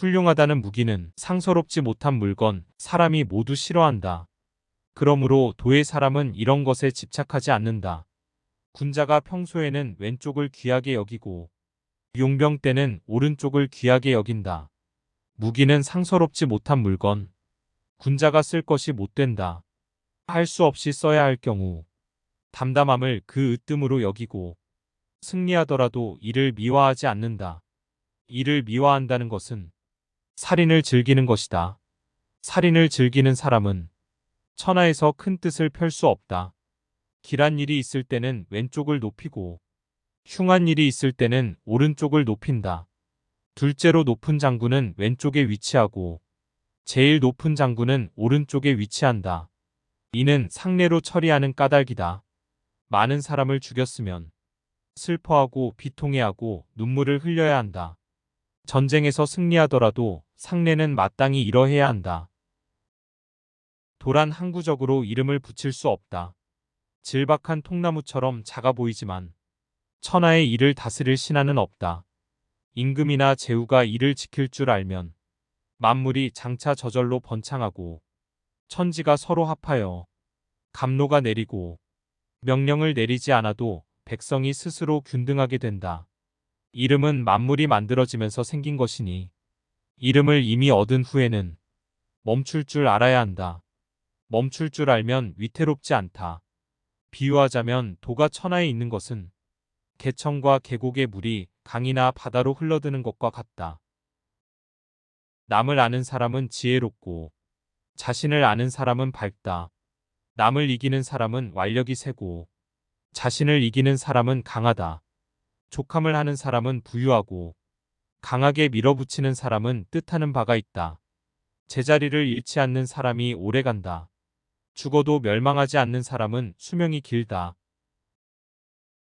훌륭하다는 무기는 상서롭지 못한 물건, 사람이 모두 싫어한다. 그러므로 도의 사람은 이런 것에 집착하지 않는다. 군자가 평소에는 왼쪽을 귀하게 여기고 용병 때는 오른쪽을 귀하게 여긴다. 무기는 상서롭지 못한 물건. 군자가 쓸 것이 못 된다. 할 수 없이 써야 할 경우 담담함을 그 으뜸으로 여기고 승리하더라도 이를 미화하지 않는다. 이를 미화한다는 것은 살인을 즐기는 것이다. 살인을 즐기는 사람은 천하에서 큰 뜻을 펼 수 없다. 길한 일이 있을 때는 왼쪽을 높이고 흉한 일이 있을 때는 오른쪽을 높인다. 둘째로 높은 장군은 왼쪽에 위치하고 제일 높은 장군은 오른쪽에 위치한다. 이는 상례로 처리하는 까닭이다. 많은 사람을 죽였으면 슬퍼하고 비통해하고 눈물을 흘려야 한다. 전쟁에서 승리하더라도 상례는 마땅히 이러해야 한다. 도란 항구적으로 이름을 붙일 수 없다. 질박한 통나무처럼 작아 보이지만 천하의 이를 다스릴 신하는 없다. 임금이나 제후가 이를 지킬 줄 알면 만물이 장차 저절로 번창하고 천지가 서로 합하여 갑로가 내리고 명령을 내리지 않아도 백성이 스스로 균등하게 된다. 이름은 만물이 만들어지면서 생긴 것이니 이름을 이미 얻은 후에는 멈출 줄 알아야 한다. 멈출 줄 알면 위태롭지 않다. 비유하자면 도가 천하에 있는 것은 개천과 계곡의 물이 강이나 바다로 흘러드는 것과 같다. 남을 아는 사람은 지혜롭고 자신을 아는 사람은 밝다. 남을 이기는 사람은 완력이 세고 자신을 이기는 사람은 강하다. 족함을 하는 사람은 부유하고 강하게 밀어붙이는 사람은 뜻하는 바가 있다. 제자리를 잃지 않는 사람이 오래간다. 죽어도 멸망하지 않는 사람은 수명이 길다.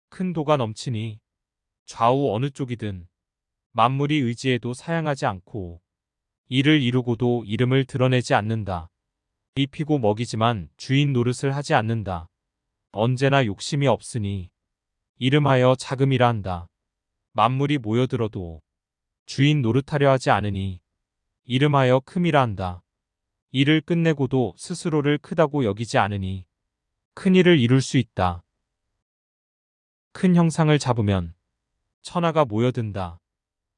큰 도가 넘치니 좌우 어느 쪽이든 만물이 의지해도 사양하지 않고 이를 이루고도 이름을 드러내지 않는다. 입히고 먹이지만 주인 노릇을 하지 않는다. 언제나 욕심이 없으니 이름하여 자금이라 한다. 만물이 모여들어도 주인 노릇하려 하지 않으니 이름하여 큼이라 한다. 일을 끝내고도 스스로를 크다고 여기지 않으니 큰 일을 이룰 수 있다. 큰 형상을 잡으면 천하가 모여든다.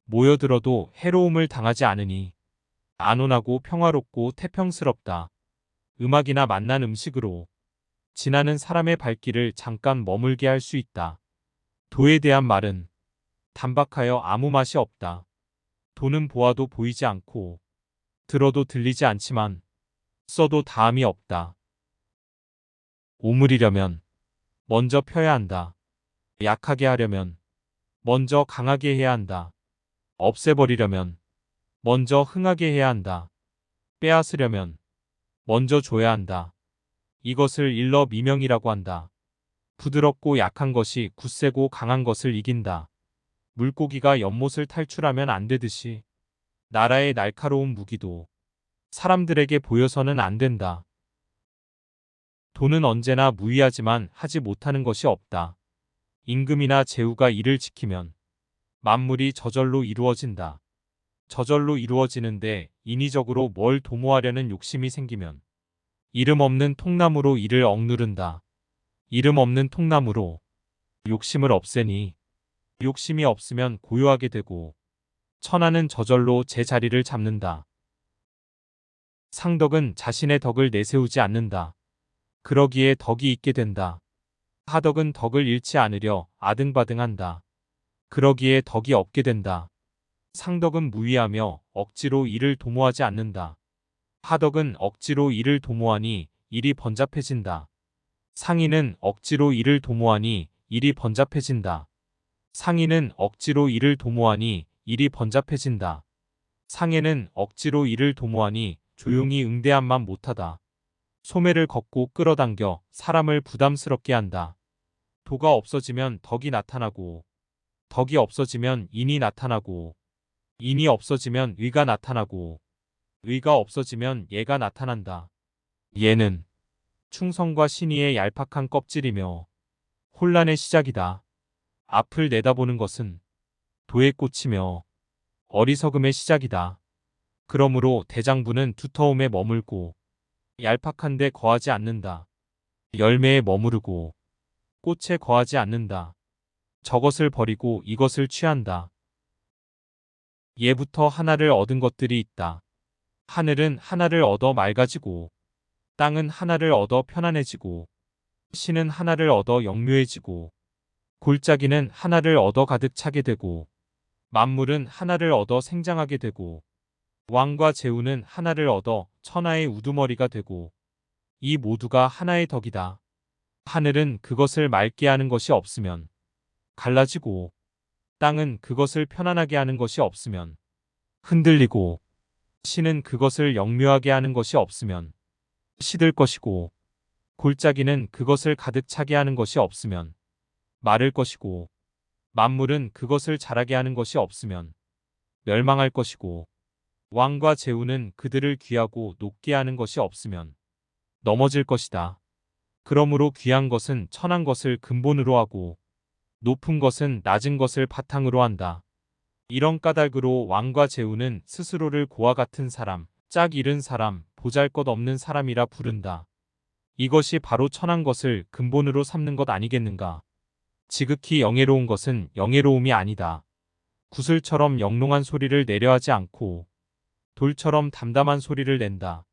모여들어도 해로움을 당하지 않으니 안온하고 평화롭고 태평스럽다. 음악이나 맛난 음식으로 지나는 사람의 발길을 잠깐 머물게 할 수 있다. 도에 대한 말은 단박하여 아무 맛이 없다. 도는 보아도 보이지 않고 들어도 들리지 않지만 써도 다함이 없다. 오므리려면 먼저 펴야 한다. 약하게 하려면 먼저 강하게 해야 한다. 없애버리려면 먼저 흥하게 해야 한다. 빼앗으려면 먼저 줘야 한다. 이것을 일러 미명이라고 한다. 부드럽고 약한 것이 굳세고 강한 것을 이긴다. 물고기가 연못을 탈출하면 안 되듯이 나라의 날카로운 무기도 사람들에게 보여서는 안 된다. 도는 언제나 무의하지만 하지 못하는 것이 없다. 임금이나 제후가 이를 지키면 만물이 저절로 이루어진다. 저절로 이루어지는데 인위적으로 뭘 도모하려는 욕심이 생기면 이름 없는 통나무로 이를 억누른다. 이름 없는 통나무로 욕심을 없애니 욕심이 없으면 고요하게 되고 천하는 저절로 제 자리를 잡는다. 상덕은 자신의 덕을 내세우지 않는다. 그러기에 덕이 있게 된다. 하덕은 덕을 잃지 않으려 아등바등한다. 그러기에 덕이 없게 된다. 상덕은 무위하며 억지로 일을 도모하지 않는다. 하덕은 억지로 일을 도모하니 일이 번잡해진다. 상인은 억지로 일을 도모하니 일이 번잡해진다. 상인은 억지로 일을 도모하니 일이 번잡해진다. 상해는 억지로 일을 도모하니 조용히 응대함만 못하다. 소매를 걷고 끌어당겨 사람을 부담스럽게 한다. 도가 없어지면 덕이 나타나고 덕이 없어지면 인이 나타나고 인이 없어지면 의가 나타나고 의가 없어지면 예가 나타난다. 예는 충성과 신의의 얄팍한 껍질이며 혼란의 시작이다. 앞을 내다보는 것은 도의 꽃이며 어리석음의 시작이다. 그러므로 대장부는 두터움에 머물고 얄팍한데 거하지 않는다. 열매에 머무르고 꽃에 거하지 않는다. 저것을 버리고 이것을 취한다. 예부터 하나를 얻은 것들이 있다. 하늘은 하나를 얻어 맑아지고 땅은 하나를 얻어 편안해지고 신은 하나를 얻어 영묘해지고 골짜기는 하나를 얻어 가득 차게 되고 만물은 하나를 얻어 생장하게 되고 왕과 제후는 하나를 얻어 천하의 우두머리가 되고 이 모두가 하나의 덕이다. 하늘은 그것을 맑게 하는 것이 없으면 갈라지고 땅은 그것을 편안하게 하는 것이 없으면 흔들리고 신은 그것을 영묘하게 하는 것이 없으면 시들 것이고 골짜기는 그것을 가득 차게 하는 것이 없으면 마를 것이고 만물은 그것을 자라게 하는 것이 없으면 멸망할 것이고 왕과 제후는 그들을 귀하고 높게 하는 것이 없으면 넘어질 것이다. 그러므로 귀한 것은 천한 것을 근본으로 하고 높은 것은 낮은 것을 바탕으로 한다. 이런 까닭으로 왕과 제후는 스스로를 고와 같은 사람, 짝 잃은 사람, 보잘것없는 사람이라 부른다. 이것이 바로 천한 것을 근본으로 삼는 것 아니겠는가? 지극히 영예로운 것은 영예로움이 아니다. 구슬처럼 영롱한 소리를 내려 하지 않고 돌처럼 담담한 소리를 낸다.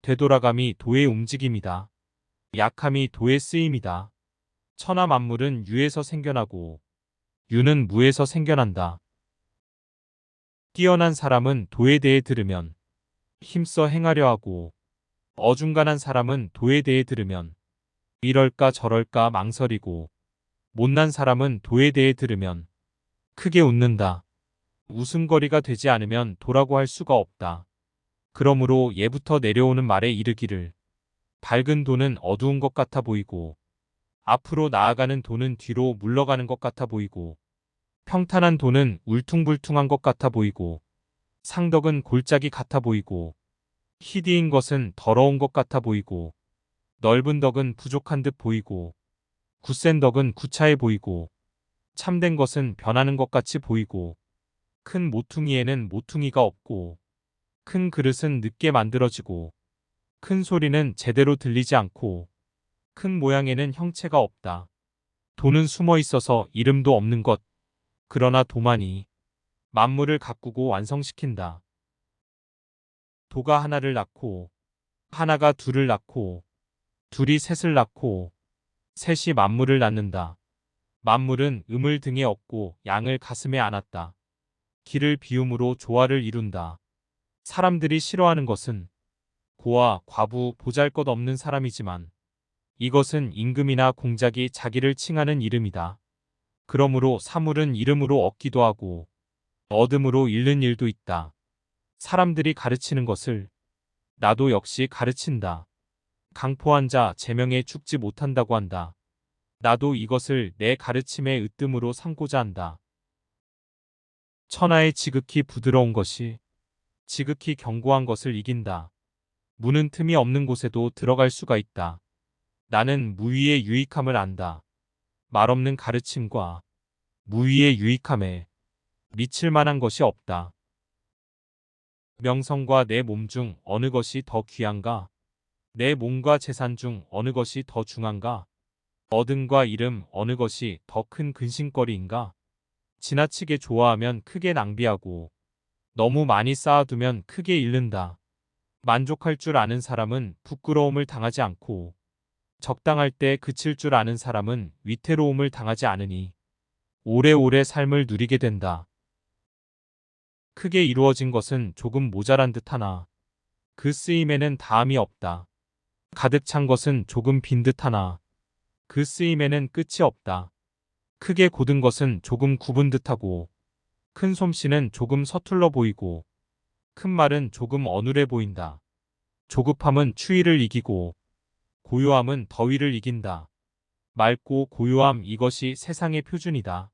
되돌아감이 도의 움직임이다. 약함이 도의 쓰임이다. 천하 만물은 유에서 생겨나고 유는 무에서 생겨난다. 뛰어난 사람은 도에 대해 들으면 힘써 행하려 하고 어중간한 사람은 도에 대해 들으면 이럴까 저럴까 망설이고 못난 사람은 도에 대해 들으면 크게 웃는다. 웃음거리가 되지 않으면 도라고 할 수가 없다. 그러므로 예부터 내려오는 말에 이르기를 밝은 도는 어두운 것 같아 보이고 앞으로 나아가는 도는 뒤로 물러가는 것 같아 보이고 평탄한 도는 울퉁불퉁한 것 같아 보이고 상덕은 골짜기 같아 보이고 희디인 것은 더러운 것 같아 보이고 넓은 덕은 부족한 듯 보이고 굳센 덕은 구차해 보이고 참된 것은 변하는 것 같이 보이고 큰 모퉁이에는 모퉁이가 없고 큰 그릇은 늦게 만들어지고 큰 소리는 제대로 들리지 않고 큰 모양에는 형체가 없다. 도는 숨어 있어서 이름도 없는 것. 그러나 도만이 만물을 가꾸고 완성시킨다. 도가 하나를 낳고 하나가 둘을 낳고 둘이 셋을 낳고 셋이 만물을 낳는다. 만물은 음을 등에 업고 양을 가슴에 안았다. 기를 비움으로 조화를 이룬다. 사람들이 싫어하는 것은 고아, 과부, 보잘것없는 사람이지만 이것은 임금이나 공작이 자기를 칭하는 이름이다. 그러므로 사물은 이름으로 얻기도 하고 얻음으로 잃는 일도 있다. 사람들이 가르치는 것을 나도 역시 가르친다. 강포한 자 제명에 죽지 못한다고 한다. 나도 이것을 내 가르침의 으뜸으로 삼고자 한다. 천하의 지극히 부드러운 것이 지극히 견고한 것을 이긴다. 무는 틈이 없는 곳에도 들어갈 수가 있다. 나는 무위의 유익함을 안다. 말없는 가르침과 무위의 유익함에 미칠 만한 것이 없다. 명성과 내 몸 중 어느 것이 더 귀한가? 내 몸과 재산 중 어느 것이 더 중한가? 어든과 이름 어느 것이 더 큰 근심거리인가? 지나치게 좋아하면 크게 낭비하고 너무 많이 쌓아두면 크게 잃는다. 만족할 줄 아는 사람은 부끄러움을 당하지 않고 적당할 때 그칠 줄 아는 사람은 위태로움을 당하지 않으니 오래오래 삶을 누리게 된다. 크게 이루어진 것은 조금 모자란 듯하나 그 쓰임에는 다함이 없다. 가득 찬 것은 조금 빈 듯하나 그 쓰임에는 끝이 없다. 크게 곧은 것은 조금 굽은 듯하고 큰 솜씨는 조금 서툴러 보이고 큰 말은 조금 어눌해 보인다. 조급함은 추위를 이기고 고요함은 더위를 이긴다. 맑고 고요함 이것이 세상의 표준이다.